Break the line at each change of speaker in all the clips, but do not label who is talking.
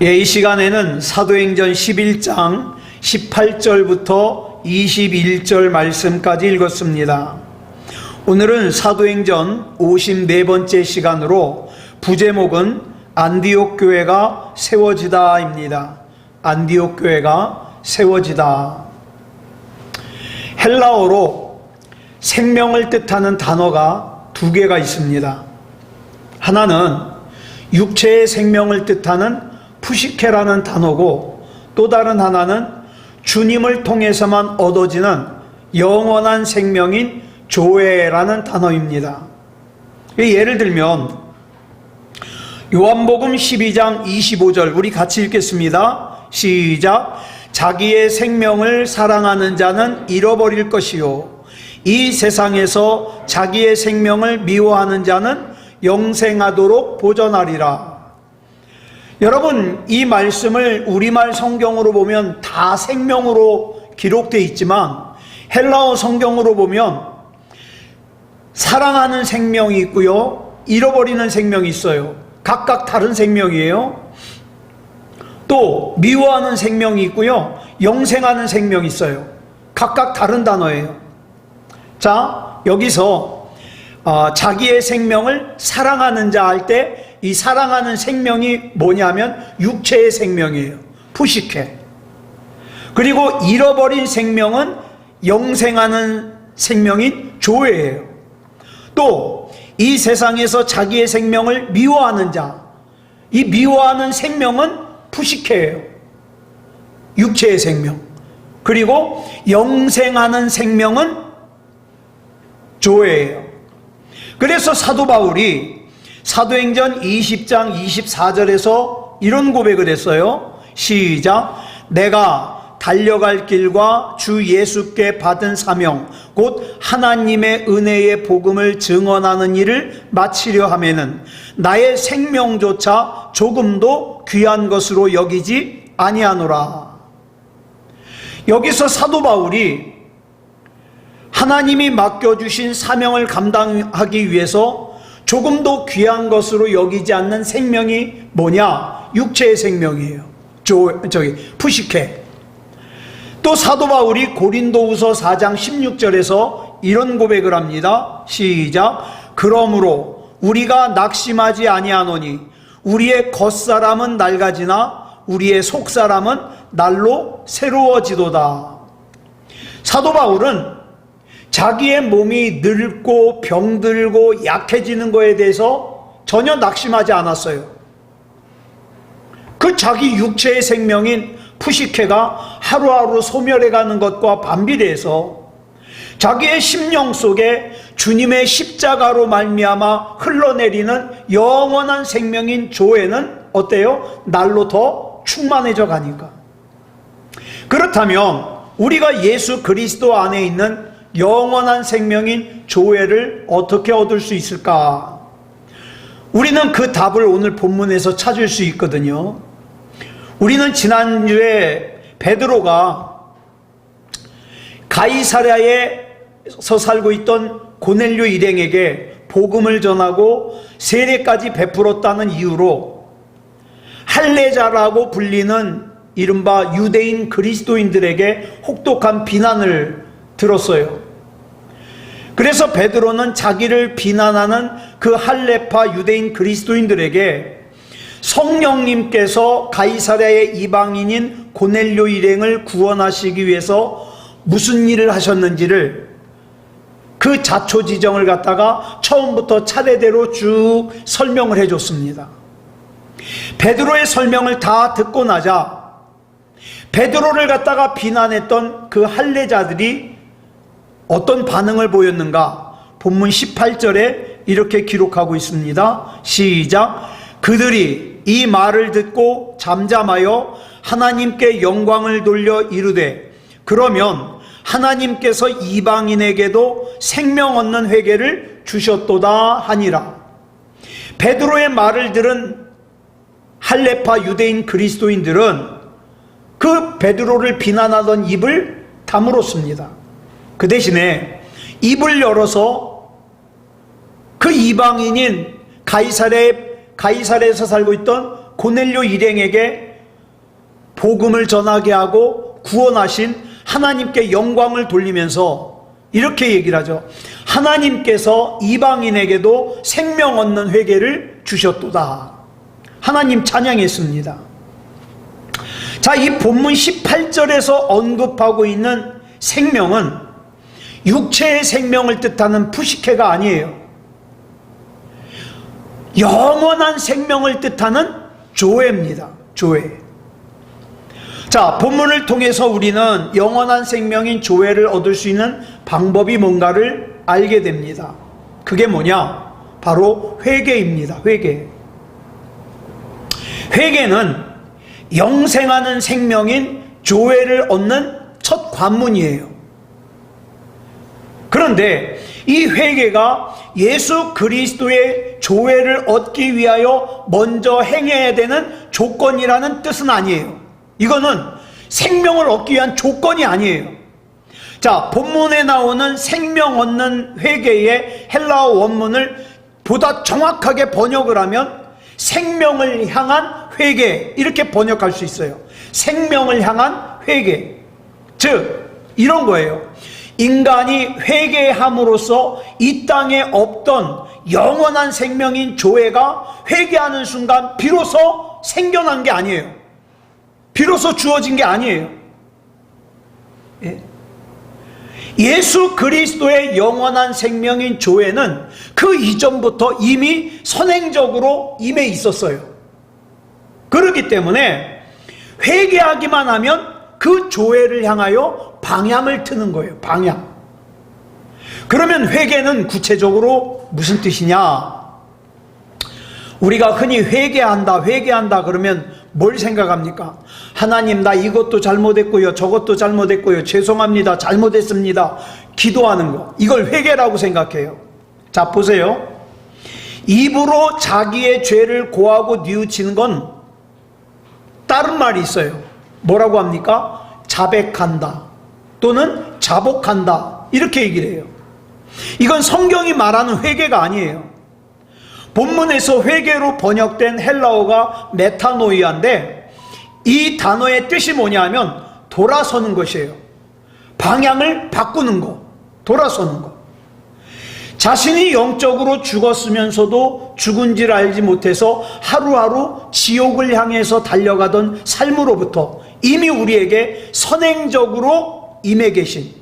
이 시간에는 사도행전 11장 18절부터 21절 말씀까지 읽었습니다. 오늘은 사도행전 54번째 시간으로 부제목은 안디옥 교회가 세워지다입니다. 안디옥 교회가 세워지다. 헬라어로 생명을 뜻하는 단어가 두 개가 있습니다. 하나는 육체의 생명을 뜻하는 푸시케라는 단어고, 또 다른 하나는 주님을 통해서만 얻어지는 영원한 생명인 조회라는 단어입니다. 예를 들면 요한복음 12장 25절 우리 같이 읽겠습니다. 시작. 자기의 생명을 사랑하는 자는 잃어버릴 것이요 이 세상에서 자기의 생명을 미워하는 자는 영생하도록 보전하리라. 여러분, 이 말씀을 우리말 성경으로 보면 다 생명으로 기록되어 있지만 헬라어 성경으로 보면 사랑하는 생명이 있고요, 잃어버리는 생명이 있어요. 각각 다른 생명이에요. 또 미워하는 생명이 있고요, 영생하는 생명이 있어요. 각각 다른 단어예요. 자, 여기서 자기의 생명을 사랑하는 자 할 때 이 사랑하는 생명이 뭐냐면 육체의 생명이에요. 푸시케. 그리고 잃어버린 생명은 영생하는 생명인 조회예요. 또 이 세상에서 자기의 생명을 미워하는 자, 이 미워하는 생명은 푸시케예요. 육체의 생명. 그리고 영생하는 생명은 조회예요. 그래서 사도 바울이 사도행전 20장 24절에서 이런 고백을 했어요. 시작. 내가 달려갈 길과 주 예수께 받은 사명 곧 하나님의 은혜의 복음을 증언하는 일을 마치려 하면은 나의 생명조차 조금도 귀한 것으로 여기지 아니하노라. 여기서 사도 바울이 하나님이 맡겨주신 사명을 감당하기 위해서 조금도 귀한 것으로 여기지 않는 생명이 뭐냐? 육체의 생명이에요. 푸시케. 또 사도 바울이 고린도후서 4장 16절에서 이런 고백을 합니다. 시작. 그러므로 우리가 낙심하지 아니하노니 우리의 겉사람은 낡아지나 우리의 속사람은 날로 새로워지도다. 사도 바울은 자기의 몸이 늙고 병들고 약해지는 것에 대해서 전혀 낙심하지 않았어요. 그 자기 육체의 생명인 푸시케가 하루하루 소멸해가는 것과 반비례해서 자기의 심령 속에 주님의 십자가로 말미암아 흘러내리는 영원한 생명인 조회는 어때요? 날로 더 충만해져 가니까. 그렇다면 우리가 예수 그리스도 안에 있는 영원한 생명인 조회를 어떻게 얻을 수 있을까? 우리는 그 답을 오늘 본문에서 찾을 수 있거든요. 우리는 지난주에 베드로가 가이사랴에서 살고 있던 고넬료 일행에게 복음을 전하고 세례까지 베풀었다는 이유로 할례자라고 불리는 이른바 유대인 그리스도인들에게 혹독한 비난을 들었어요. 그래서 베드로는 자기를 비난하는 그 할례파 유대인 그리스도인들에게 성령님께서 가이사랴의 이방인인 고넬료 일행을 구원하시기 위해서 무슨 일을 하셨는지를 그 자초지정을 갖다가 처음부터 차례대로 쭉 설명을 해줬습니다. 베드로의 설명을 다 듣고 나자 베드로를 갖다가 비난했던 그 할례자들이 어떤 반응을 보였는가? 본문 18절에 이렇게 기록하고 있습니다. 시작. 그들이 이 말을 듣고 잠잠하여 하나님께 영광을 돌려 이르되 그러면 하나님께서 이방인에게도 생명 얻는 회개를 주셨도다 하니라. 베드로의 말을 들은 할례파 유대인 그리스도인들은 그 베드로를 비난하던 입을 다물었습니다. 그 대신에 입을 열어서 그 이방인인 가이사랴에서 살고 있던 고넬료 일행에게 복음을 전하게 하고 구원하신 하나님께 영광을 돌리면서 이렇게 얘기를 하죠. 하나님께서 이방인에게도 생명 얻는 회개를 주셨도다. 하나님 찬양했습니다. 자, 이 본문 18절에서 언급하고 있는 생명은 육체의 생명을 뜻하는 푸시케가 아니에요. 영원한 생명을 뜻하는 조회입니다. 조회. 자, 본문을 통해서 우리는 영원한 생명인 조회를 얻을 수 있는 방법이 뭔가를 알게 됩니다. 그게 뭐냐? 바로 회개입니다. 회개. 회개는 영생하는 생명인 조회를 얻는 첫 관문이에요. 그런데 이 회개가 예수 그리스도의 조회를 얻기 위하여 먼저 행해야 되는 조건이라는 뜻은 아니에요. 이거는 생명을 얻기 위한 조건이 아니에요. 자, 본문에 나오는 생명 얻는 회개의 헬라어 원문을 보다 정확하게 번역을 하면 생명을 향한 회개, 이렇게 번역할 수 있어요. 생명을 향한 회개. 즉 이런 거예요. 인간이 회개함으로써 이 땅에 없던 영원한 생명인 조회가 회개하는 순간 비로소 생겨난 게 아니에요. 비로소 주어진 게 아니에요. 예? 예수 그리스도의 영원한 생명인 조회는 그 이전부터 이미 선행적으로 임해 있었어요. 그렇기 때문에 회개하기만 하면 그 조회를 향하여 방향을 트는 거예요. 방향. 그러면 회개는 구체적으로 무슨 뜻이냐? 우리가 흔히 회개한다 그러면 뭘 생각합니까? 하나님, 나 이것도 잘못했고요, 저것도 잘못했고요, 죄송합니다, 잘못했습니다, 기도하는 거, 이걸 회개라고 생각해요. 자, 보세요. 입으로 자기의 죄를 고하고 뉘우치는 건 다른 말이 있어요. 뭐라고 합니까? 자백한다 또는 자복한다, 이렇게 얘기를 해요. 이건 성경이 말하는 회개가 아니에요. 본문에서 회개로 번역된 헬라어가 메타노이아인데 이 단어의 뜻이 뭐냐 하면 돌아서는 것이에요. 방향을 바꾸는 거, 돌아서는 거. 자신이 영적으로 죽었으면서도 죽은 줄 알지 못해서 하루하루 지옥을 향해서 달려가던 삶으로부터 이미 우리에게 선행적으로 임해 계신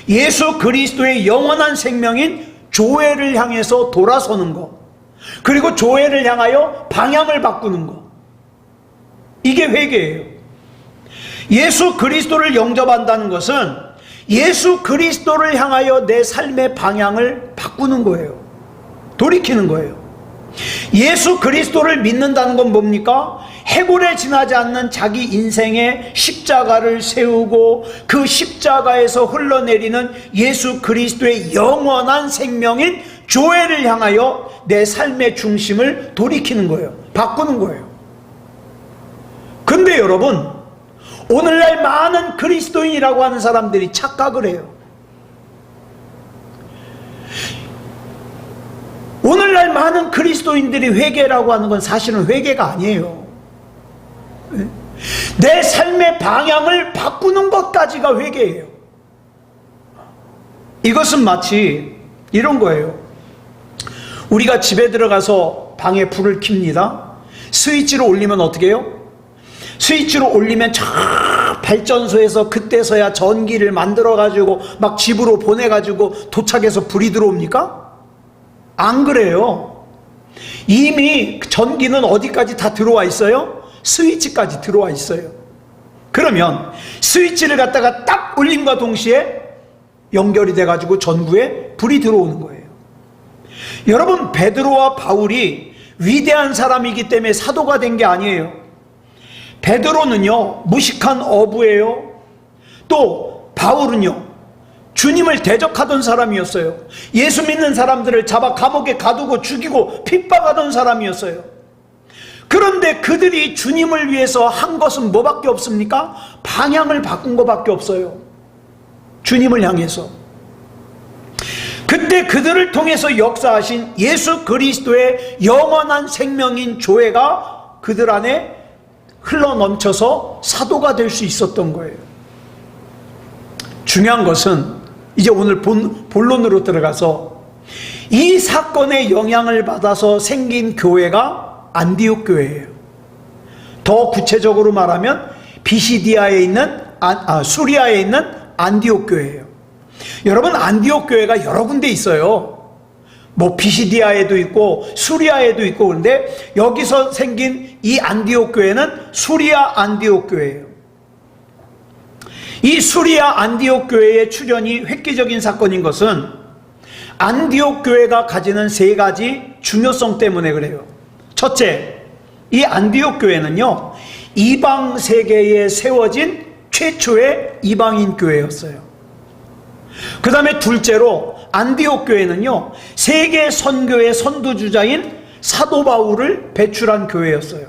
예수 그리스도의 영원한 생명인 조회를 향해서 돌아서는 거, 그리고 조회를 향하여 방향을 바꾸는 거, 이게 회개예요. 예수 그리스도를 영접한다는 것은 예수 그리스도를 향하여 내 삶의 방향을 바꾸는 거예요. 돌이키는 거예요. 예수 그리스도를 믿는다는 건 뭡니까? 해골에 지나지 않는 자기 인생의 십자가를 세우고 그 십자가에서 흘러내리는 예수 그리스도의 영원한 생명인 조회를 향하여 내 삶의 중심을 돌이키는 거예요. 바꾸는 거예요. 근데 여러분, 오늘날 많은 그리스도인이라고 하는 사람들이 착각을 해요. 오늘날 많은 그리스도인들이 회개라고 하는 건 사실은 회개가 아니에요. 내 삶의 방향을 바꾸는 것까지가 회개예요. 이것은 마치 이런 거예요. 우리가 집에 들어가서 방에 불을 켭니다. 스위치를 올리면 어떻게 해요? 스위치를 올리면 저 발전소에서 그때서야 전기를 만들어가지고 막 집으로 보내가지고 도착해서 불이 들어옵니까? 안 그래요. 이미 전기는 어디까지 다 들어와 있어요? 스위치까지 들어와 있어요. 그러면 스위치를 갖다가 딱 올림과 동시에 연결이 돼가지고 전구에 불이 들어오는 거예요. 여러분, 베드로와 바울이 위대한 사람이기 때문에 사도가 된 게 아니에요. 베드로는요 무식한 어부예요. 또 바울은요 주님을 대적하던 사람이었어요. 예수 믿는 사람들을 잡아 감옥에 가두고 죽이고 핍박하던 사람이었어요. 그런데 그들이 주님을 위해서 한 것은 뭐밖에 없습니까? 방향을 바꾼 것밖에 없어요. 주님을 향해서. 그때 그들을 통해서 역사하신 예수 그리스도의 영원한 생명인 조회가 그들 안에 흘러 넘쳐서 사도가 될 수 있었던 거예요. 중요한 것은 이제 오늘 본론으로 들어가서 이 사건의 영향을 받아서 생긴 교회가 안디옥 교회예요. 더 구체적으로 말하면 비시디아에 있는 수리아에 있는 안디옥 교회예요. 여러분, 안디옥 교회가 여러 군데 있어요. 뭐 비시디아에도 있고 수리아에도 있고. 그런데 여기서 생긴 이 안디옥 교회는 수리아 안디옥 교회예요. 이 수리아 안디옥 교회의 출현이 획기적인 사건인 것은 안디옥 교회가 가지는 세 가지 중요성 때문에 그래요. 첫째, 이 안디옥 교회는요, 이방 세계에 세워진 최초의 이방인 교회였어요. 그 다음에 둘째로, 안디옥 교회는요, 세계 선교의 선두주자인 사도 바울을 배출한 교회였어요.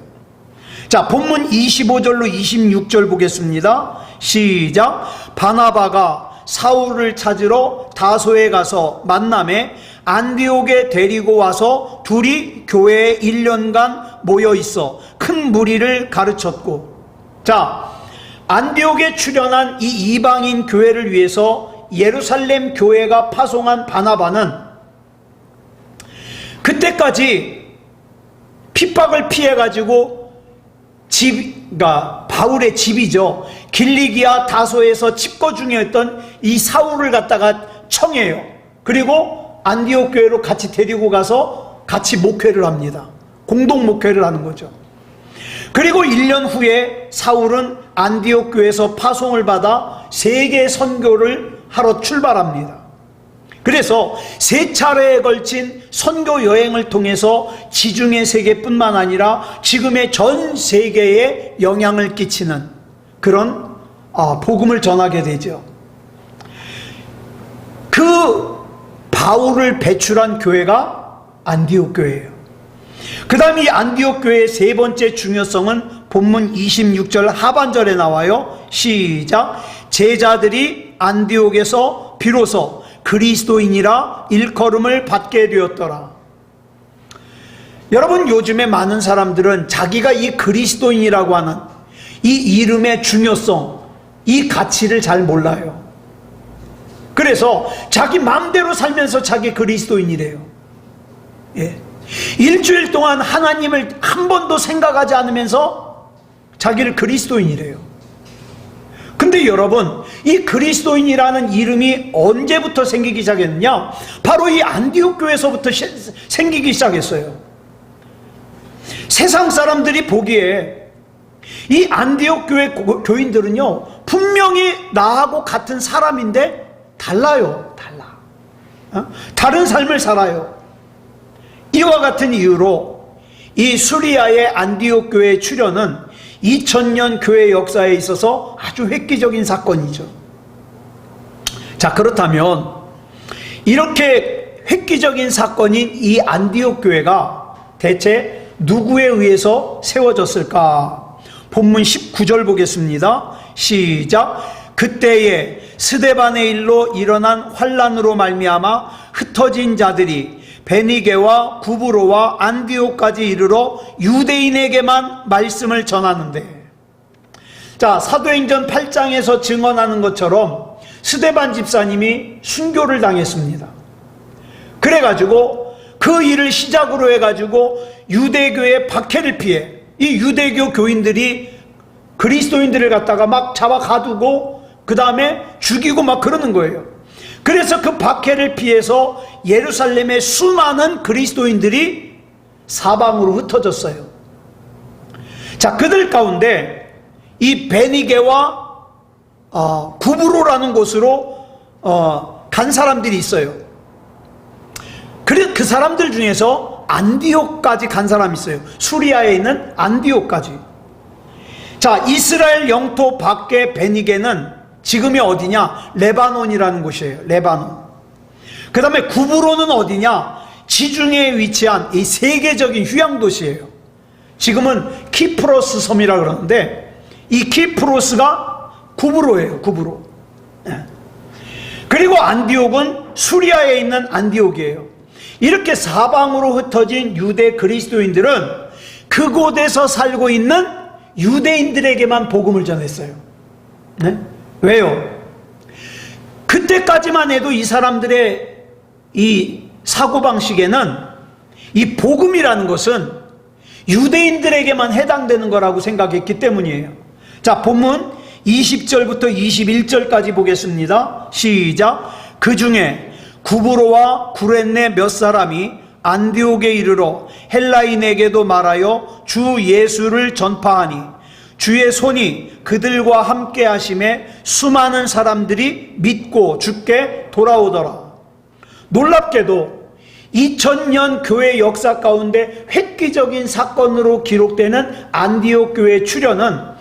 자, 본문 25절로 26절 보겠습니다. 시작. 바나바가 사울을 찾으러 다소에 가서 만남에 안디옥에 데리고 와서 둘이 교회에 1년간 모여 있어 큰 무리를 가르쳤고. 자, 안디옥에 출현한 이 이방인 교회를 위해서 예루살렘 교회가 파송한 바나바는 그때까지 핍박을 피해가지고 그러니까 바울의 집이죠, 길리기아 다소에서 집거 중이었던 이 사울을 갖다가 청해요. 그리고 안디옥 교회로 같이 데리고 가서 같이 목회를 합니다. 공동 목회를 하는 거죠. 그리고 1년 후에 사울은 안디옥 교회에서 파송을 받아 세계 선교를 하러 출발합니다. 그래서 세 차례에 걸친 선교 여행을 통해서 지중해 세계뿐만 아니라 지금의 전 세계에 영향을 끼치는 그런 복음을 전하게 되죠. 그 바울을 배출한 교회가 안디옥 교회예요. 그 다음 이 안디옥 교회의 세 번째 중요성은 본문 26절 하반절에 나와요. 시작. 제자들이 안디옥에서 비로소 그리스도인이라 일컬음을 받게 되었더라. 여러분, 요즘에 많은 사람들은 자기가 이 그리스도인이라고 하는 이 이름의 중요성, 이 가치를 잘 몰라요. 그래서 자기 마음대로 살면서 자기 그리스도인이래요. 예. 일주일 동안 하나님을 한 번도 생각하지 않으면서 자기를 그리스도인이래요. 근데 여러분, 이 그리스도인이라는 이름이 언제부터 생기기 시작했느냐? 바로 이 안디옥 교회에서부터 생기기 시작했어요. 세상 사람들이 보기에 이 안디옥 교회 교인들은요, 분명히 나하고 같은 사람인데 달라요. 달라. 다른 삶을 살아요. 이와 같은 이유로 이 수리아의 안디옥 교회의 출현은 2000년 교회 역사에 있어서 아주 획기적인 사건이죠. 자, 그렇다면 이렇게 획기적인 사건인 이 안디옥 교회가 대체 누구에 의해서 세워졌을까? 본문 19절 보겠습니다. 시작. 그때에 스데반의 일로 일어난 환란으로 말미암아 흩어진 자들이 베니게와 구브로와 안디옥까지 이르러 유대인에게만 말씀을 전하는데, 자, 사도행전 8장에서 증언하는 것처럼 스데반 집사님이 순교를 당했습니다. 그래가지고 그 일을 시작으로 해가지고 유대교의 박해를 피해 이 유대교 교인들이 그리스도인들을 갖다가 막 잡아 가두고 그 다음에 죽이고 막 그러는 거예요. 그래서 그 박해를 피해서 예루살렘의 수많은 그리스도인들이 사방으로 흩어졌어요. 자, 그들 가운데 이 베니게와 구브로라는 곳으로 간 사람들이 있어요. 그래서 그 사람들 중에서 안디옥까지 간 사람이 있어요. 수리아에 있는 안디옥까지. 자, 이스라엘 영토 밖에 베니게는 지금이 어디냐? 레바논이라는 곳이에요. 레바논. 그 다음에 구브로는 어디냐? 지중해에 위치한 이 세계적인 휴양도시예요. 지금은 키프로스 섬이라 그러는데 이 키프로스가 구브로예요. 구브로. 그리고 안디옥은 수리아에 있는 안디옥이에요. 이렇게 사방으로 흩어진 유대 그리스도인들은 그곳에서 살고 있는 유대인들에게만 복음을 전했어요. 네? 왜요? 그때까지만 해도 이 사람들의 이 사고방식에는 이 복음이라는 것은 유대인들에게만 해당되는 거라고 생각했기 때문이에요. 자, 본문 20절부터 21절까지 보겠습니다. 시작. 그 중에 구브로와 구레네 몇 사람이 안디옥에 이르러 헬라인에게도 말하여 주 예수를 전파하니 주의 손이 그들과 함께 하심에 수많은 사람들이 믿고 주께 돌아오더라. 놀랍게도 2000년 교회 역사 가운데 획기적인 사건으로 기록되는 안디옥 교회 출현은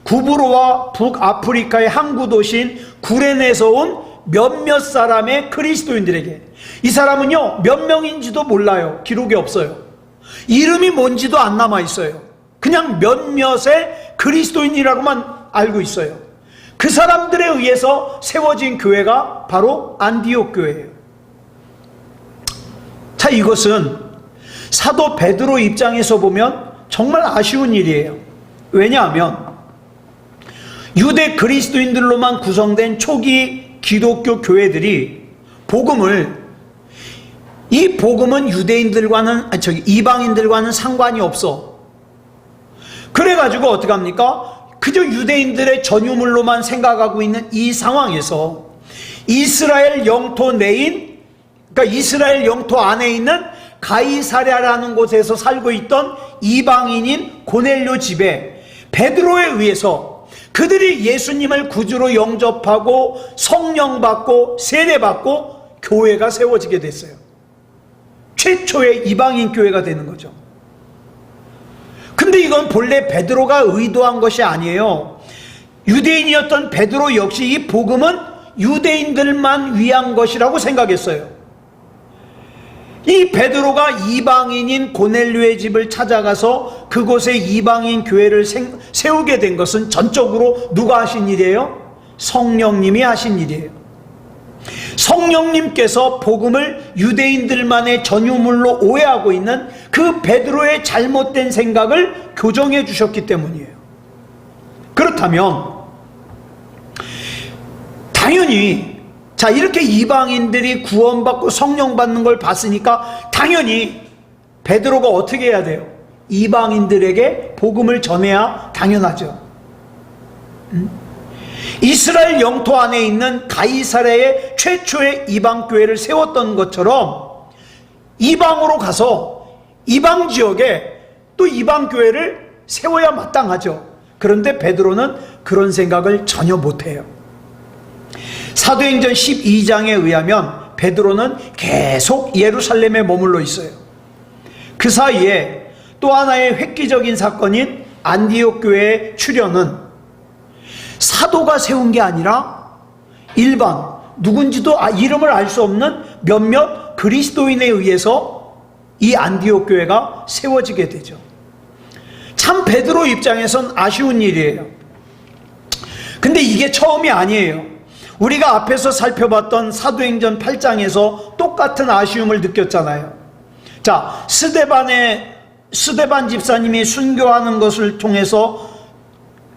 구브로와 북아프리카의 항구 도시인 구레네에서 온 몇몇 사람의 그리스도인들에게, 이 사람은요 몇 명인지도 몰라요. 기록이 없어요. 이름이 뭔지도 안 남아 있어요. 그냥 몇몇의 그리스도인이라고만 알고 있어요. 그 사람들에 의해서 세워진 교회가 바로 안디옥 교회예요. 자, 이것은 사도 베드로 입장에서 보면 정말 아쉬운 일이에요. 왜냐하면 유대 그리스도인들로만 구성된 초기 기독교 교회들이 이 복음은 유대인들과는 이방인들과는 상관이 없어. 그래가지고 어떻게 합니까? 그저 유대인들의 전유물로만 생각하고 있는 이 상황에서 이스라엘 영토 내인, 그러니까 이스라엘 영토 안에 있는 가이사랴라는 곳에서 살고 있던 이방인인 고넬료 집에 베드로에 의해서 그들이 예수님을 구주로 영접하고 성령 받고 세례 받고 교회가 세워지게 됐어요. 최초의 이방인 교회가 되는 거죠. 근데 이건 본래 베드로가 의도한 것이 아니에요. 유대인이었던 베드로 역시 이 복음은 유대인들만 위한 것이라고 생각했어요. 이 베드로가 이방인인 고넬료의 집을 찾아가서 그곳에 이방인 교회를 세우게 된 것은 전적으로 누가 하신 일이에요? 성령님이 하신 일이에요. 성령님께서 복음을 유대인들만의 전유물로 오해하고 있는 그 베드로의 잘못된 생각을 교정해 주셨기 때문이에요. 그렇다면 당연히 자, 이렇게 이방인들이 구원받고 성령 받는 걸 봤으니까 당연히 베드로가 어떻게 해야 돼요? 이방인들에게 복음을 전해야 당연하죠. 이스라엘 영토 안에 있는 가이사랴의 최초의 이방교회를 세웠던 것처럼 이방으로 가서 이방 지역에 또 이방교회를 세워야 마땅하죠. 그런데 베드로는 그런 생각을 전혀 못해요. 사도행전 12장에 의하면 베드로는 계속 예루살렘에 머물러 있어요. 그 사이에 또 하나의 획기적인 사건인 안디옥 교회의 출현은 사도가 세운 게 아니라 일반 누군지도 이름을 알 수 없는 몇몇 그리스도인에 의해서 이 안디옥 교회가 세워지게 되죠. 참 베드로 입장에선 아쉬운 일이에요. 근데 이게 처음이 아니에요. 우리가 앞에서 살펴봤던 사도행전 8장에서 똑같은 아쉬움을 느꼈잖아요. 자, 스데반 집사님이 순교하는 것을 통해서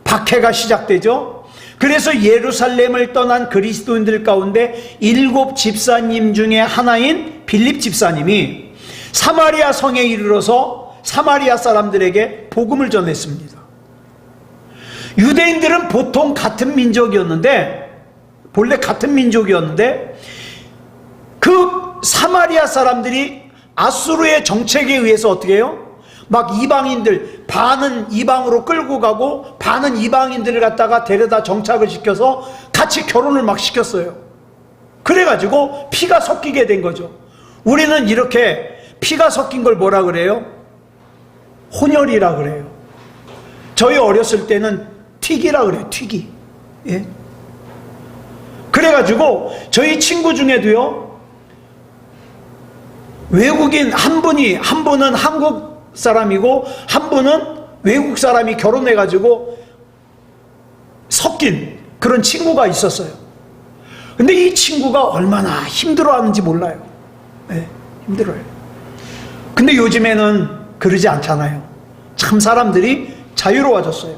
박해가 시작되죠. 그래서 예루살렘을 떠난 그리스도인들 가운데 7 집사님 중에 하나인 빌립 집사님이 사마리아 성에 이르러서 사마리아 사람들에게 복음을 전했습니다. 유대인들은 보통 같은 민족이었는데, 본래 같은 민족이었는데 그 사마리아 사람들이 아수르의 정책에 의해서 어떻게 해요? 막 이방인들 반은 이방으로 끌고 가고 반은 이방인들을 갖다가 데려다 정착을 시켜서 같이 결혼을 막 시켰어요. 그래가지고 피가 섞이게 된 거죠. 우리는 이렇게 피가 섞인 걸 뭐라 그래요? 혼혈이라 그래요. 저희 어렸을 때는 튀기라 그래요. 튀기. 예? 그래가지고 저희 친구 중에도요, 외국인 한 분은 한국 사람이고 한 분은 외국 사람이 결혼해가지고 섞인 그런 친구가 있었어요. 근데 이 친구가 얼마나 힘들어하는지 몰라요. 네, 힘들어요. 근데 요즘에는 그러지 않잖아요. 참 사람들이 자유로워졌어요.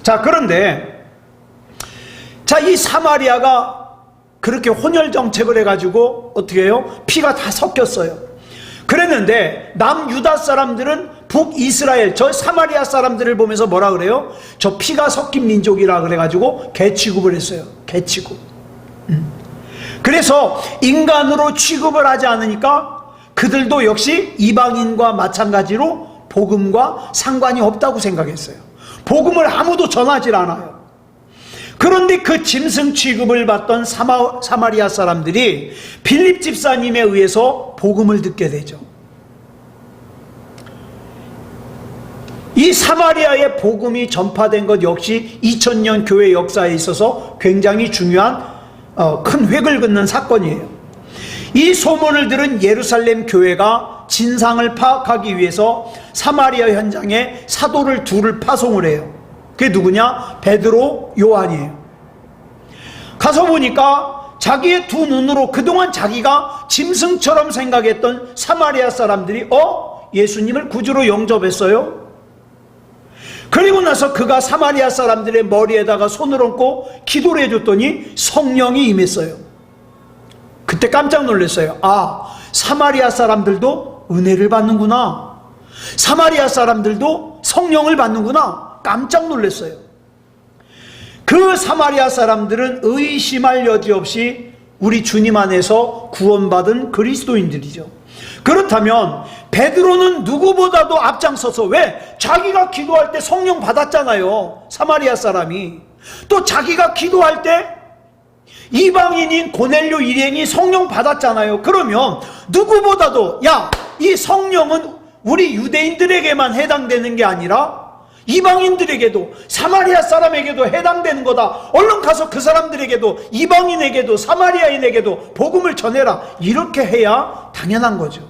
자, 그런데 이 사마리아가 그렇게 혼혈 정책을 해가지고 어떻게 해요? 피가 다 섞였어요. 그랬는데 남유다 사람들은 북이스라엘 저 사마리아 사람들을 보면서 뭐라 그래요? 저 피가 섞인 민족이라 그래가지고 개취급을 했어요. 개취급. 그래서 인간으로 취급을 하지 않으니까 그들도 역시 이방인과 마찬가지로 복음과 상관이 없다고 생각했어요. 복음을 아무도 전하질 않아요. 그런데 그 짐승 취급을 받던 사마리아 사람들이 빌립 집사님에 의해서 복음을 듣게 되죠. 이 사마리아의 복음이 전파된 것 역시 2000년 교회 역사에 있어서 굉장히 중요한 큰 획을 긋는 사건이에요. 이 소문을 들은 예루살렘 교회가 진상을 파악하기 위해서 사마리아 현장에 사도를 둘을 파송을 해요. 그게 누구냐? 베드로, 요한이에요. 가서 보니까 자기의 두 눈으로 그동안 자기가 짐승처럼 생각했던 사마리아 사람들이 예수님을 구주로 영접했어요. 그리고 나서 그가 사마리아 사람들의 머리에다가 손을 얹고 기도를 해줬더니 성령이 임했어요. 그때 깜짝 놀랐어요. 사마리아 사람들도 은혜를 받는구나. 사마리아 사람들도 성령을 받는구나. 깜짝 놀랐어요. 그 사마리아 사람들은 의심할 여지 없이 우리 주님 안에서 구원받은 그리스도인들이죠. 그렇다면 베드로는 누구보다도 앞장서서, 왜? 자기가 기도할 때 성령 받았잖아요. 사마리아 사람이. 또 자기가 기도할 때 이방인인 고넬료 일행이 성령 받았잖아요. 그러면 누구보다도 이 성령은 우리 유대인들에게만 해당되는 게 아니라 이방인들에게도, 사마리아 사람에게도 해당되는 거다. 얼른 가서 그 사람들에게도, 이방인에게도, 사마리아인에게도 복음을 전해라. 이렇게 해야 당연한 거죠.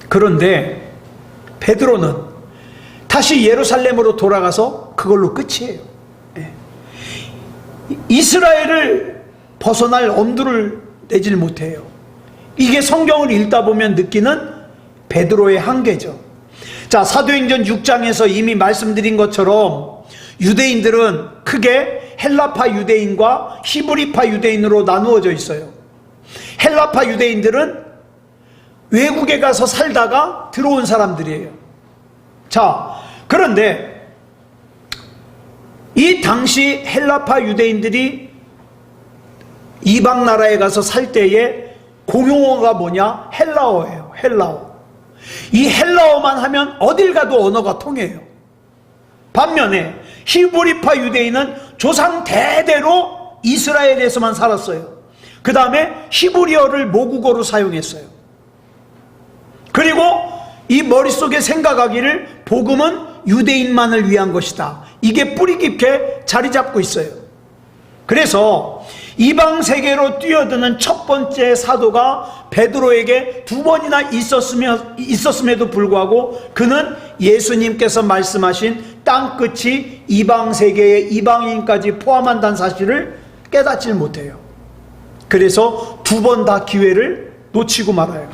그런데 베드로는 다시 예루살렘으로 돌아가서 그걸로 끝이에요. 이스라엘을 벗어날 엄두를 내질 못해요. 이게 성경을 읽다 보면 느끼는 베드로의 한계죠. 자, 사도행전 6장에서 이미 말씀드린 것처럼 유대인들은 크게 헬라파 유대인과 히브리파 유대인으로 나누어져 있어요. 헬라파 유대인들은 외국에 가서 살다가 들어온 사람들이에요. 자, 그런데 이 당시 헬라파 유대인들이 이방 나라에 가서 살 때에 공용어가 뭐냐? 헬라어예요. 헬라어. 이 헬라어만 하면 어딜 가도 언어가 통해요. 반면에 히브리파 유대인은 조상 대대로 이스라엘에서만 살았어요. 그 다음에 히브리어를 모국어로 사용했어요. 그리고 이 머릿속에 생각하기를 복음은 유대인만을 위한 것이다. 이게 뿌리 깊게 자리 잡고 있어요. 그래서 이방 세계로 뛰어드는 첫 번째 사도가 베드로에게 두 번이나 있었음에도 불구하고 그는 예수님께서 말씀하신 땅끝이 이방 세계의 이방인까지 포함한다는 사실을 깨닫질 못해요. 그래서 두 번 다 기회를 놓치고 말아요.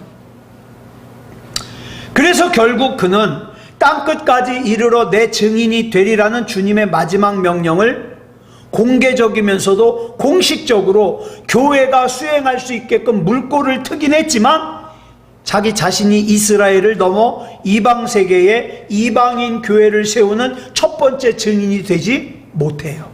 그래서 결국 그는 땅끝까지 이르러 내 증인이 되리라는 주님의 마지막 명령을 공개적이면서도 공식적으로 교회가 수행할 수 있게끔 물꼬를 트긴 했지만 자기 자신이 이스라엘을 넘어 이방 세계에 이방인 교회를 세우는 첫 번째 증인이 되지 못해요.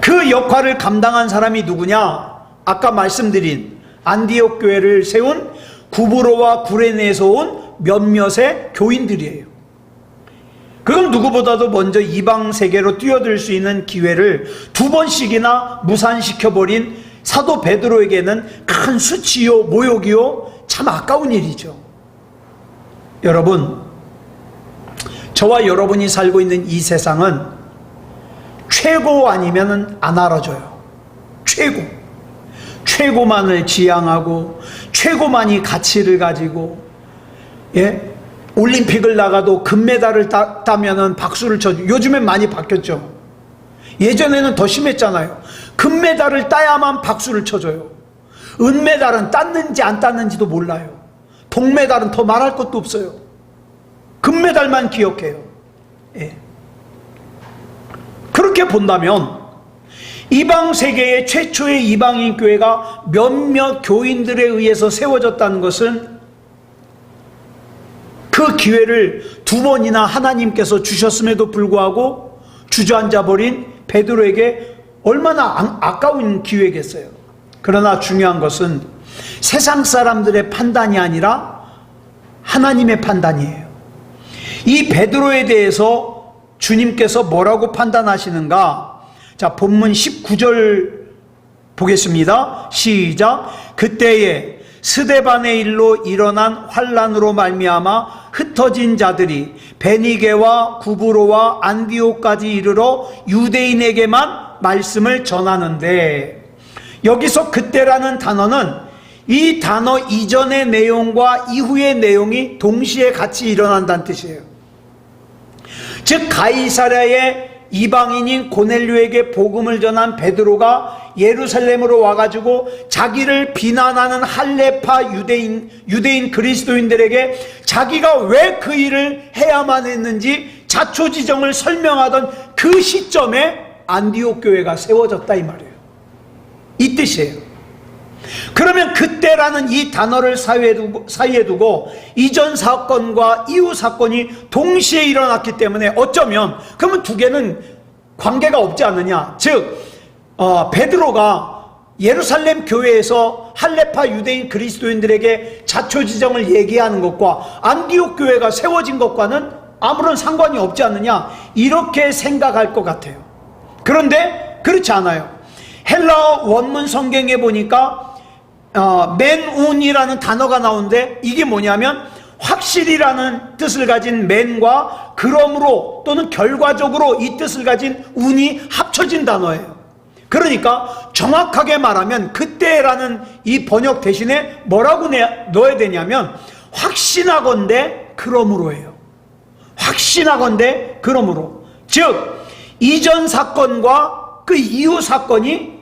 그 역할을 감당한 사람이 누구냐? 아까 말씀드린 안디옥 교회를 세운 구브로와 구레네에서 온 몇몇의 교인들이에요. 그건 누구보다도 먼저 이방 세계로 뛰어들 수 있는 기회를 두 번씩이나 무산시켜버린 사도 베드로에게는 큰 수치요 모욕이요 참 아까운 일이죠. 여러분, 저와 여러분이 살고 있는 이 세상은 최고 아니면 안 알아줘요. 최고만을 지향하고 최고만이 가치를 가지고, 올림픽을 나가도 금메달을 따면은 박수를 쳐줘. 요즘엔 많이 바뀌었죠. 예전에는 더 심했잖아요. 금메달을 따야만 박수를 쳐줘요. 은메달은 땄는지 안 땄는지도 몰라요. 동메달은 더 말할 것도 없어요. 금메달만 기억해요. 예. 그렇게 본다면 이방 세계의 최초의 이방인 교회가 몇몇 교인들에 의해서 세워졌다는 것은 그 기회를 2번이나 하나님께서 주셨음에도 불구하고 주저앉아 버린 베드로에게 얼마나 아까운 기회겠어요. 그러나 중요한 것은 세상 사람들의 판단이 아니라 하나님의 판단이에요. 이 베드로에 대해서 주님께서 뭐라고 판단하시는가? 자, 본문 19절 보겠습니다. 시작. 그때에 스데반의 일로 일어난 환란으로 말미암아 흩어진 자들이 베니게와 구브로와 안디옥까지 이르러 유대인에게만 말씀을 전하는데, 여기서 그때라는 단어는 이 단어 이전의 내용과 이후의 내용이 동시에 같이 일어난다는 뜻이에요. 즉 가이사랴의 이방인인 고넬료에게 복음을 전한 베드로가 예루살렘으로 와가지고 자기를 비난하는 할레파 유대인 그리스도인들에게 자기가 왜 그 일을 해야만 했는지 자초지정을 설명하던 그 시점에 안디옥 교회가 세워졌다 이 말이에요. 이 뜻이에요. 그러면 그때라는 이 단어를 사이에 두고 이전 사건과 이후 사건이 동시에 일어났기 때문에 어쩌면 그러면 두 개는 관계가 없지 않느냐. 즉 베드로가 예루살렘 교회에서 할레파 유대인 그리스도인들에게 자초지정을 얘기하는 것과 안디옥 교회가 세워진 것과는 아무런 상관이 없지 않느냐, 이렇게 생각할 것 같아요. 그런데 그렇지 않아요. 헬라어 원문 성경에 보니까 맨운이라는 단어가 나오는데 이게 뭐냐면 확실이라는 뜻을 가진 맨과 그러므로 또는 결과적으로 이 뜻을 가진 운이 합쳐진 단어예요. 그러니까 정확하게 말하면 그때라는 이 번역 대신에 뭐라고 넣어야 되냐면 확신하건대 그러므로예요. 확신하건대 그러므로. 즉 이전 사건과 그 이후 사건이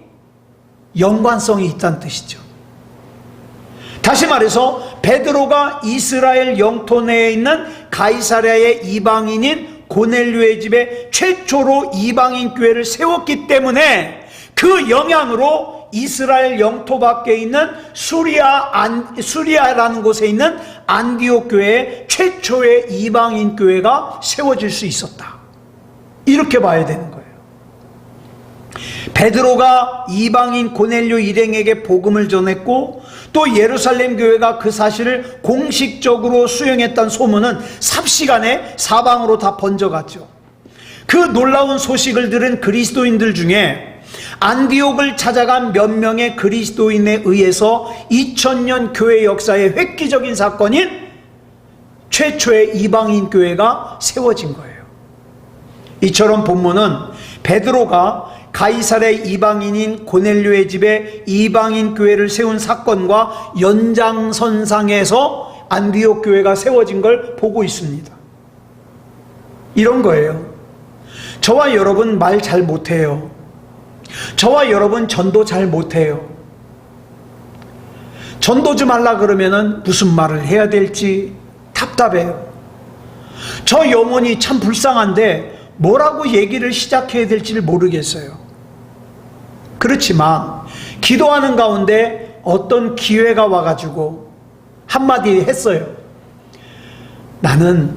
연관성이 있다는 뜻이죠. 다시 말해서 베드로가 이스라엘 영토 내에 있는 가이사랴의 이방인인 고넬료의 집에 최초로 이방인 교회를 세웠기 때문에 그 영향으로 이스라엘 영토 밖에 있는 수리아라는 곳에 있는 안디옥 교회의 최초의 이방인 교회가 세워질 수 있었다. 이렇게 봐야 되는 거예요. 베드로가 이방인 고넬료 일행에게 복음을 전했고 또 예루살렘 교회가 그 사실을 공식적으로 수용했다는 소문은 삽시간에 사방으로 다 번져갔죠. 그 놀라운 소식을 들은 그리스도인들 중에 안디옥을 찾아간 몇 명의 그리스도인에 의해서 2000년 교회 역사의 획기적인 사건인 최초의 이방인 교회가 세워진 거예요. 이처럼 본문은 베드로가 가이사랴 이방인인 고넬료의 집에 이방인 교회를 세운 사건과 연장선상에서 안디옥 교회가 세워진 걸 보고 있습니다. 이런 거예요. 저와 여러분 말 잘 못해요. 저와 여러분 전도 잘 못해요. 전도 좀 하려 그러면은 무슨 말을 해야 될지 답답해요. 저 영혼이 참 불쌍한데 뭐라고 얘기를 시작해야 될지를 모르겠어요. 그렇지만 기도하는 가운데 어떤 기회가 와가지고 한마디 했어요. 나는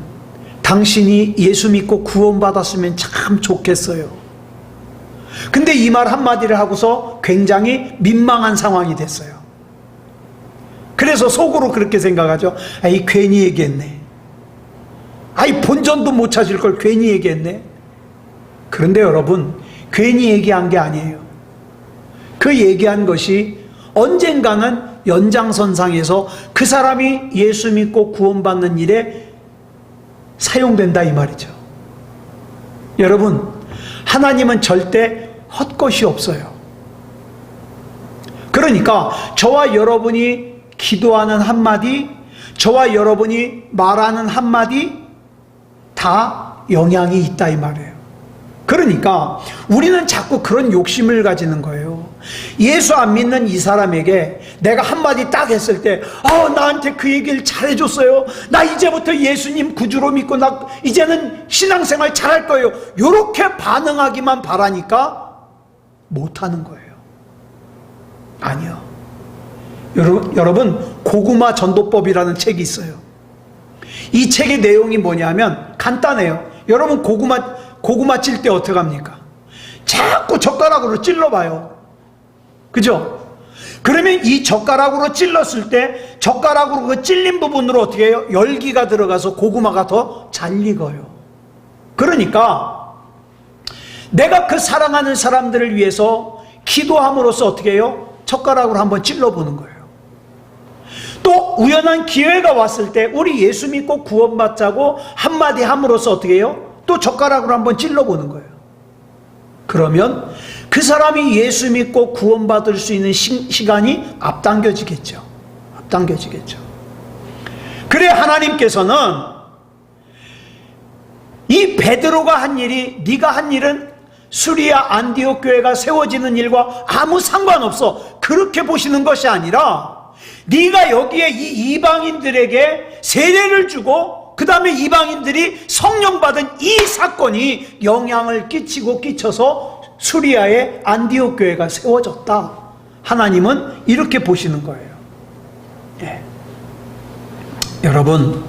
당신이 예수 믿고 구원받았으면 참 좋겠어요. 근데 이 말 한마디를 하고서 굉장히 민망한 상황이 됐어요. 그래서 속으로 그렇게 생각하죠. 아이 괜히 얘기했네. 아이 본전도 못 찾을 걸 괜히 얘기했네. 그런데 여러분 괜히 얘기한 게 아니에요. 그 얘기한 것이 언젠가는 연장선상에서 그 사람이 예수 믿고 구원받는 일에 사용된다 이 말이죠. 여러분 하나님은 절대 헛것이 없어요. 그러니까 저와 여러분이 기도하는 한마디, 저와 여러분이 말하는 한마디 다 영향이 있다 이 말이에요. 그러니까 우리는 자꾸 그런 욕심을 가지는 거예요. 예수 안 믿는 이 사람에게 내가 한마디 딱 했을 때, 나한테 그 얘기를 잘해줬어요. 나 이제부터 예수님 구주로 믿고 나 이제는 신앙생활 잘할 거예요. 이렇게 반응하기만 바라니까 못하는 거예요. 아니요. 여러분, 고구마 전도법이라는 책이 있어요. 이 책의 내용이 뭐냐면 간단해요. 여러분, 고구마 찔 때 어떻게 합니까? 자꾸 젓가락으로 찔러봐요. 그죠? 그러면 이 젓가락으로 찔렀을 때 젓가락으로 그 찔린 부분으로 어떻게 해요? 열기가 들어가서 고구마가 더 잘 익어요. 그러니까 내가 그 사랑하는 사람들을 위해서 기도함으로써 어떻게 해요? 젓가락으로 한번 찔러보는 거예요. 또 우연한 기회가 왔을 때 우리 예수 믿고 구원받자고 한마디 함으로써 어떻게 해요? 또 젓가락으로 한번 찔러보는 거예요. 그러면 그 사람이 예수 믿고 구원받을 수 있는 시간이 앞당겨지겠죠. 앞당겨지겠죠. 그래 하나님께서는 이 베드로가 한 일이, 네가 한 일은 수리아 안디옥 교회가 세워지는 일과 아무 상관없어, 그렇게 보시는 것이 아니라 네가 여기에 이 이방인들에게 세례를 주고 그 다음에 이방인들이 성령 받은 이 사건이 영향을 끼쳐서 수리아의 안디옥 교회가 세워졌다. 하나님은 이렇게 보시는 거예요. 예. 여러분,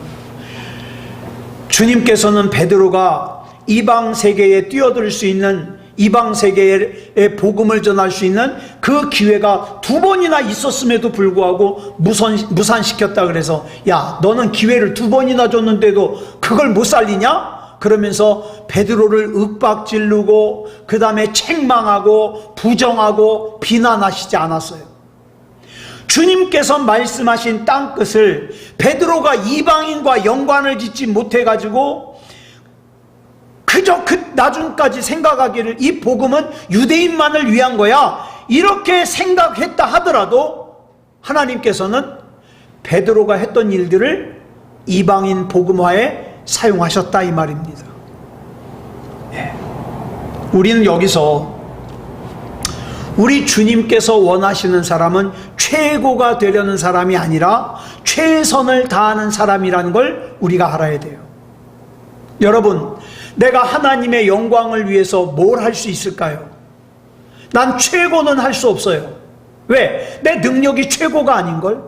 주님께서는 베드로가 이방 세계에 뛰어들 수 있는, 이방 세계에 복음을 전할 수 있는 그 기회가 2번이나 있었음에도 불구하고 무산시켰다 그래서, 야, 너는 기회를 2번이나 줬는데도 그걸 못 살리냐? 그러면서 베드로를 윽박지르고 그 다음에 책망하고 부정하고 비난하시지 않았어요. 주님께서 말씀하신 땅끝을 베드로가 이방인과 연관을 짓지 못해가지고 그저 그 나중까지 생각하기를 이 복음은 유대인만을 위한 거야, 이렇게 생각했다 하더라도 하나님께서는 베드로가 했던 일들을 이방인 복음화에 사용하셨다 이 말입니다. 예. 우리는 여기서 우리 주님께서 원하시는 사람은 최고가 되려는 사람이 아니라 최선을 다하는 사람이라는 걸 우리가 알아야 돼요. 여러분, 내가 하나님의 영광을 위해서 뭘 할 수 있을까요? 난 최고는 할 수 없어요. 왜? 내 능력이 최고가 아닌걸?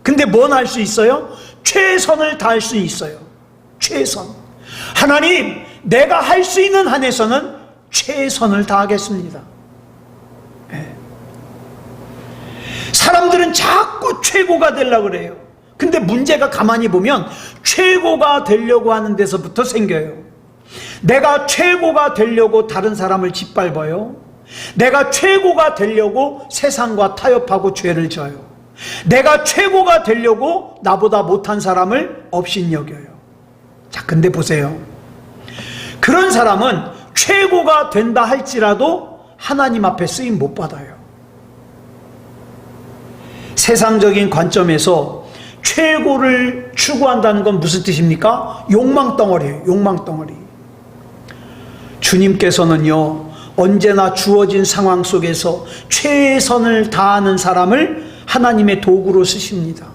근데 뭔 할 수 있어요? 최선을 다할 수 있어요. 최선. 하나님, 내가 할 수 있는 한에서는 최선을 다하겠습니다. 네. 사람들은 자꾸 최고가 되려고 그래요. 근데 문제가 가만히 보면 최고가 되려고 하는 데서부터 생겨요. 내가 최고가 되려고 다른 사람을 짓밟아요. 내가 최고가 되려고 세상과 타협하고 죄를 져요. 내가 최고가 되려고 나보다 못한 사람을 업신여겨요. 자, 근데 보세요. 그런 사람은 최고가 된다 할지라도 하나님 앞에 쓰임 못 받아요. 세상적인 관점에서 최고를 추구한다는 건 무슨 뜻입니까? 욕망덩어리예요. 욕망덩어리. 주님께서는요, 언제나 주어진 상황 속에서 최선을 다하는 사람을 하나님의 도구로 쓰십니다.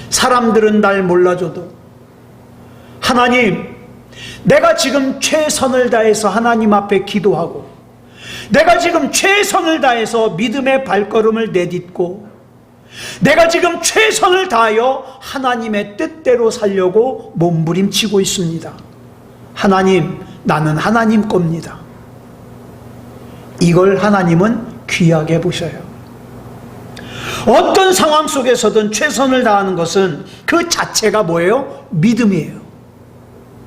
사람들은 날 몰라줘도 하나님, 내가 지금 최선을 다해서 하나님 앞에 기도하고 내가 지금 최선을 다해서 믿음의 발걸음을 내딛고 내가 지금 최선을 다하여 하나님의 뜻대로 살려고 몸부림치고 있습니다. 하나님, 나는 하나님 겁니다. 이걸 하나님은 귀하게 보셔요. 어떤 상황 속에서든 최선을 다하는 것은 그 자체가 뭐예요? 믿음이에요.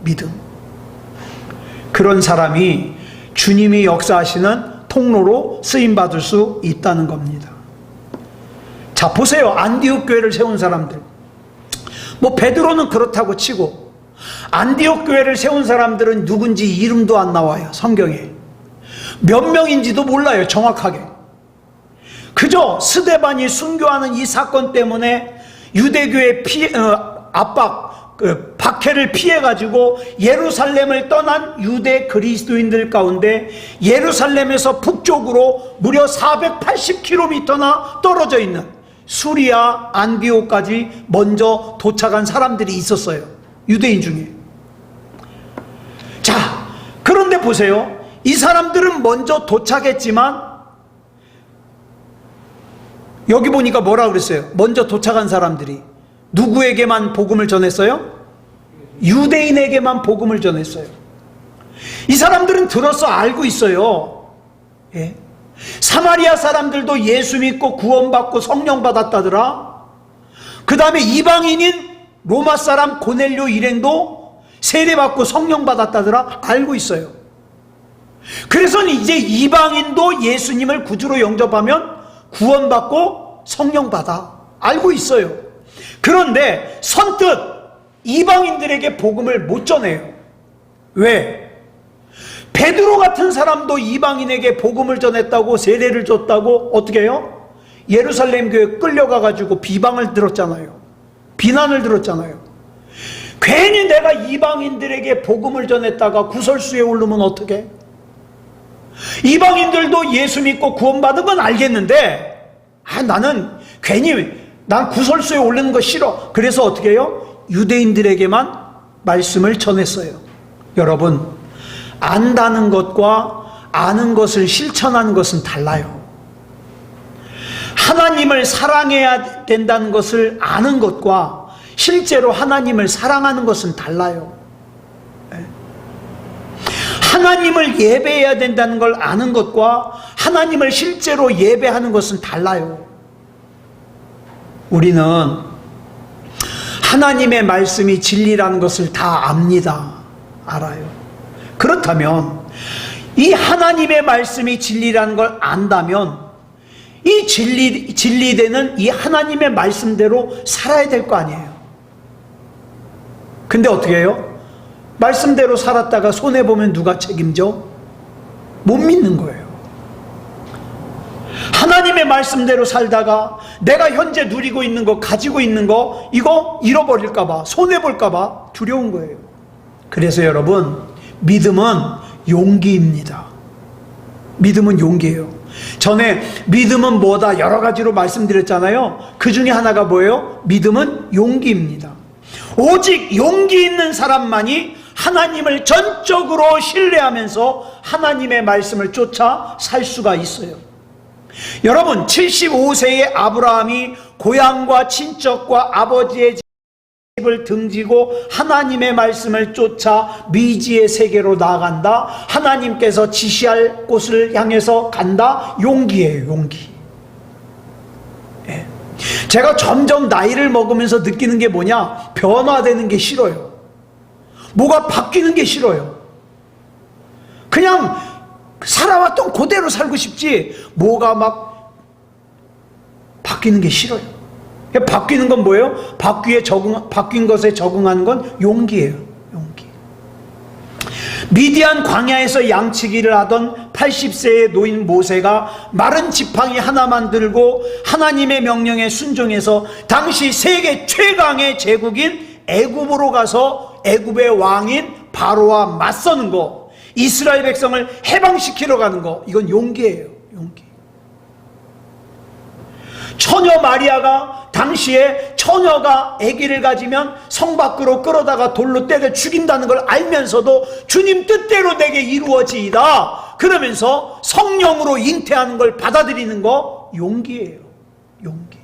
믿음. 그런 사람이 주님이 역사하시는 통로로 쓰임받을 수 있다는 겁니다. 자, 보세요. 안디옥 교회를 세운 사람들. 뭐 베드로는 그렇다고 치고 안디옥 교회를 세운 사람들은 누군지 이름도 안 나와요. 성경에. 몇 명인지도 몰라요. 정확하게. 그저 스데반이 순교하는 이 사건 때문에 유대교의 압박, 그 박해를 피해가지고 예루살렘을 떠난 유대 그리스도인들 가운데 예루살렘에서 북쪽으로 무려 480km나 떨어져 있는 수리아 안디옥까지 먼저 도착한 사람들이 있었어요. 유대인 중에. 자, 그런데 보세요. 이 사람들은 먼저 도착했지만 여기 보니까 뭐라 그랬어요? 먼저 도착한 사람들이 누구에게만 복음을 전했어요? 유대인에게만 복음을 전했어요. 이 사람들은 들어서 알고 있어요. 예. 사마리아 사람들도 예수 믿고 구원받고 성령 받았다더라. 그 다음에 이방인인 로마 사람 고넬료 일행도 세례받고 성령 받았다더라. 알고 있어요. 그래서 이제 이방인도 예수님을 구주로 영접하면 구원받고 성령 받아. 알고 있어요. 그런데 선뜻 이방인들에게 복음을 못 전해요. 왜? 베드로 같은 사람도 이방인에게 복음을 전했다고, 세례를 줬다고 어떻게 해요? 예루살렘 교회에 끌려가가지고 비방을 들었잖아요. 비난을 들었잖아요. 괜히 내가 이방인들에게 복음을 전했다가 구설수에 오르면 어떡해? 이방인들도 예수 믿고 구원받은 건 알겠는데 나는 괜히 난 구설수에 오르는 거 싫어. 그래서 어떻게 해요? 유대인들에게만 말씀을 전했어요. 여러분, 안다는 것과 아는 것을 실천하는 것은 달라요. 하나님을 사랑해야 된다는 것을 아는 것과 실제로 하나님을 사랑하는 것은 달라요. 하나님을 예배해야 된다는 걸 아는 것과 하나님을 실제로 예배하는 것은 달라요. 우리는 하나님의 말씀이 진리라는 것을 다 압니다. 알아요. 그렇다면 이 하나님의 말씀이 진리라는 걸 안다면 이 진리되는 이 하나님의 말씀대로 살아야 될 거 아니에요. 근데 어떻게 해요? 말씀대로 살았다가 손해보면 누가 책임져? 못 믿는 거예요. 하나님의 말씀대로 살다가 내가 현재 누리고 있는 거, 가지고 있는 거, 이거 잃어버릴까봐, 손해볼까봐 두려운 거예요. 그래서 여러분, 믿음은 용기입니다. 믿음은 용기예요. 전에 믿음은 뭐다 여러 가지로 말씀드렸잖아요. 그 중에 하나가 뭐예요? 믿음은 용기입니다. 오직 용기 있는 사람만이 하나님을 전적으로 신뢰하면서 하나님의 말씀을 쫓아 살 수가 있어요. 여러분, 75세의 아브라함이 고향과 친척과 아버지의 집을 등지고 하나님의 말씀을 쫓아 미지의 세계로 나아간다. 하나님께서 지시할 곳을 향해서 간다. 용기예요, 용기. 예. 제가 점점 나이를 먹으면서 느끼는 게 뭐냐? 변화되는 게 싫어요. 뭐가 바뀌는 게 싫어요. 그냥 살아왔던 그대로 살고 싶지 뭐가 막 바뀌는 게 싫어요. 바뀌는 건 뭐예요? 바뀐 것에 적응하는 건 용기예요. 용기. 미디안 광야에서 양치기를 하던 80세의 노인 모세가 마른 지팡이 하나만 들고 하나님의 명령에 순종해서 당시 세계 최강의 제국인 애굽으로 가서 애굽의 왕인 바로와 맞서는 거, 이스라엘 백성을 해방시키러 가는 거, 이건 용기예요. 용기. 처녀 마리아가 당시에 처녀가 아기를 가지면 성 밖으로 끌어다가 돌로 때려 죽인다는 걸 알면서도 주님 뜻대로 내게 이루어지이다 그러면서 성령으로 잉태하는 걸 받아들이는 거 용기예요. 용기.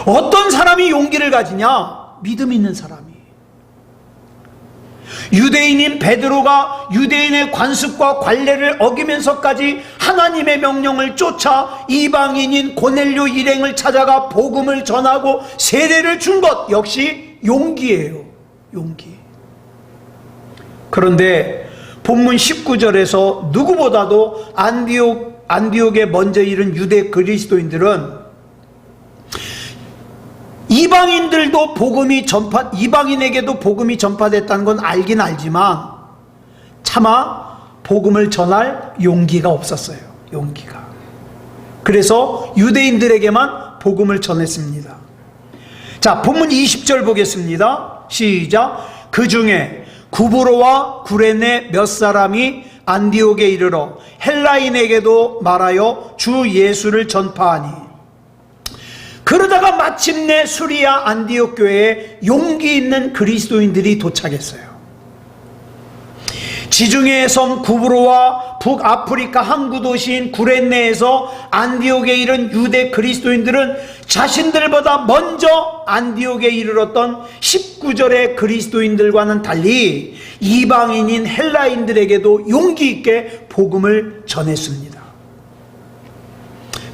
어떤 사람이 용기를 가지냐? 믿음 있는 사람이. 유대인인 베드로가 유대인의 관습과 관례를 어기면서까지 하나님의 명령을 쫓아 이방인인 고넬료 일행을 찾아가 복음을 전하고 세례를 준 것 역시 용기예요. 용기. 그런데 본문 19절에서 누구보다도 안디옥에 먼저 이른 유대 그리스도인들은 이방인에게도 복음이 전파됐다는 건 알긴 알지만 차마 복음을 전할 용기가 없었어요. 용기가. 그래서 유대인들에게만 복음을 전했습니다. 자, 본문 20절 보겠습니다. 시작. 그 중에 구브로와 구레네 몇 사람이 안디옥에 이르러 헬라인에게도 말하여 주 예수를 전파하니, 그러다가 마침내 수리아 안디옥 교회에 용기 있는 그리스도인들이 도착했어요. 지중해의 섬 구브로와 북아프리카 항구 도시인 구레네에서 안디옥에 이른 유대 그리스도인들은 자신들보다 먼저 안디옥에 이르렀던 19절의 그리스도인들과는 달리 이방인인 헬라인들에게도 용기 있게 복음을 전했습니다.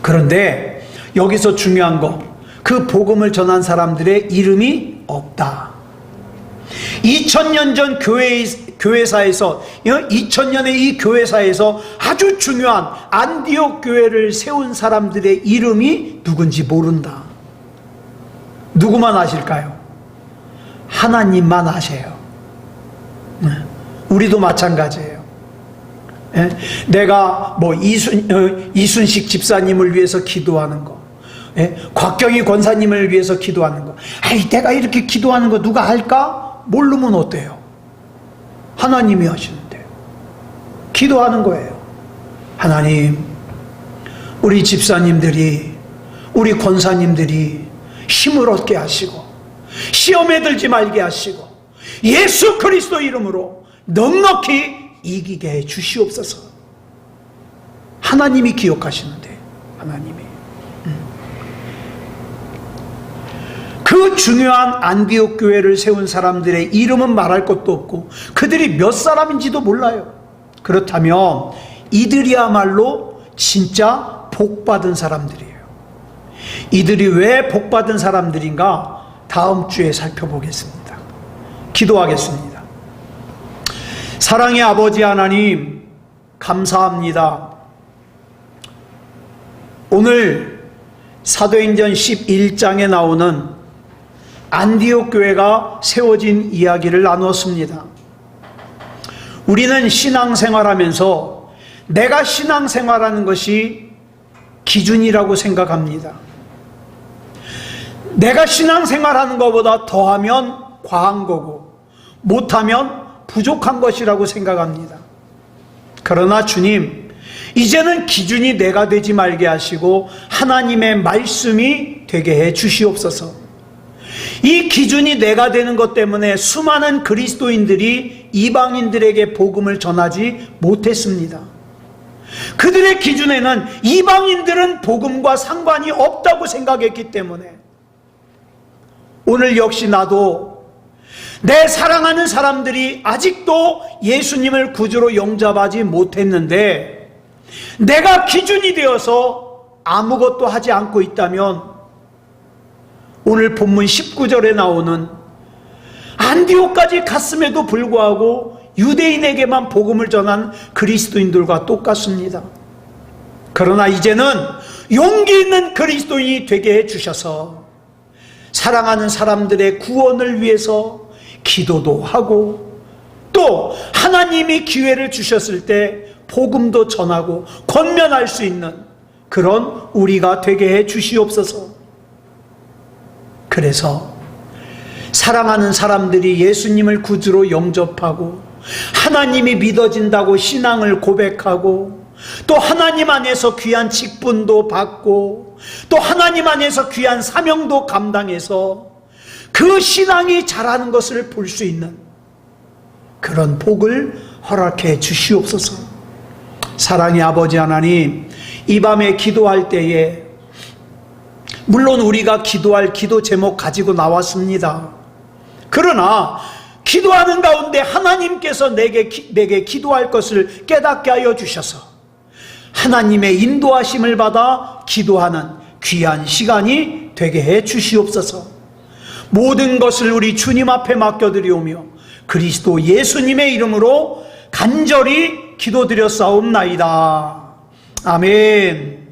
그런데 여기서 중요한 거, 그 복음을 전한 사람들의 이름이 없다. 2000년 전 교회사에서 2000년의 이 교회사에서 아주 중요한 안디옥 교회를 세운 사람들의 이름이 누군지 모른다. 누구만 아실까요? 하나님만 아세요. 우리도 마찬가지예요. 내가 뭐 이순식 집사님을 위해서 기도하는 거, 곽경희 권사님을 위해서 기도하는 거, 내가 이렇게 기도하는 거 누가 알까? 모르면 어때요? 하나님이 하시는데 기도하는 거예요. 하나님, 우리 집사님들이, 우리 권사님들이 힘을 얻게 하시고 시험에 들지 말게 하시고 예수 그리스도 이름으로 넉넉히 이기게 해 주시옵소서. 하나님이 기억하시는데, 하나님이 그 중요한 안디옥 교회를 세운 사람들의 이름은 말할 것도 없고 그들이 몇 사람인지도 몰라요. 그렇다면 이들이야말로 진짜 복받은 사람들이에요. 이들이 왜 복받은 사람들인가? 다음 주에 살펴보겠습니다. 기도하겠습니다. 사랑의 아버지 하나님, 감사합니다. 오늘 사도행전 11장에 나오는 안디옥 교회가 세워진 이야기를 나누었습니다. 우리는 신앙생활하면서 내가 신앙생활하는 것이 기준이라고 생각합니다. 내가 신앙생활하는 것보다 더하면 과한 거고 못하면 부족한 것이라고 생각합니다. 그러나 주님, 이제는 기준이 내가 되지 말게 하시고 하나님의 말씀이 되게 해 주시옵소서. 이 기준이 내가 되는 것 때문에 수많은 그리스도인들이 이방인들에게 복음을 전하지 못했습니다. 그들의 기준에는 이방인들은 복음과 상관이 없다고 생각했기 때문에 오늘 역시 나도 내 사랑하는 사람들이 아직도 예수님을 구주로 영접하지 못했는데 내가 기준이 되어서 아무것도 하지 않고 있다면 오늘 본문 19절에 나오는 안디옥까지 갔음에도 불구하고 유대인에게만 복음을 전한 그리스도인들과 똑같습니다. 그러나 이제는 용기 있는 그리스도인이 되게 해주셔서 사랑하는 사람들의 구원을 위해서 기도도 하고 또 하나님이 기회를 주셨을 때 복음도 전하고 권면할 수 있는 그런 우리가 되게 해 주시옵소서. 그래서 사랑하는 사람들이 예수님을 구주로 영접하고 하나님이 믿어진다고 신앙을 고백하고 또 하나님 안에서 귀한 직분도 받고 또 하나님 안에서 귀한 사명도 감당해서 그 신앙이 자라는 것을 볼 수 있는 그런 복을 허락해 주시옵소서. 사랑의 아버지 하나님, 이 밤에 기도할 때에 물론 우리가 기도할 기도 제목 가지고 나왔습니다. 그러나 기도하는 가운데 하나님께서 내게 기도할 것을 깨닫게 하여 주셔서 하나님의 인도하심을 받아 기도하는 귀한 시간이 되게 해 주시옵소서. 모든 것을 우리 주님 앞에 맡겨드리오며 그리스도 예수님의 이름으로 간절히 기도드렸사옵나이다. 아멘.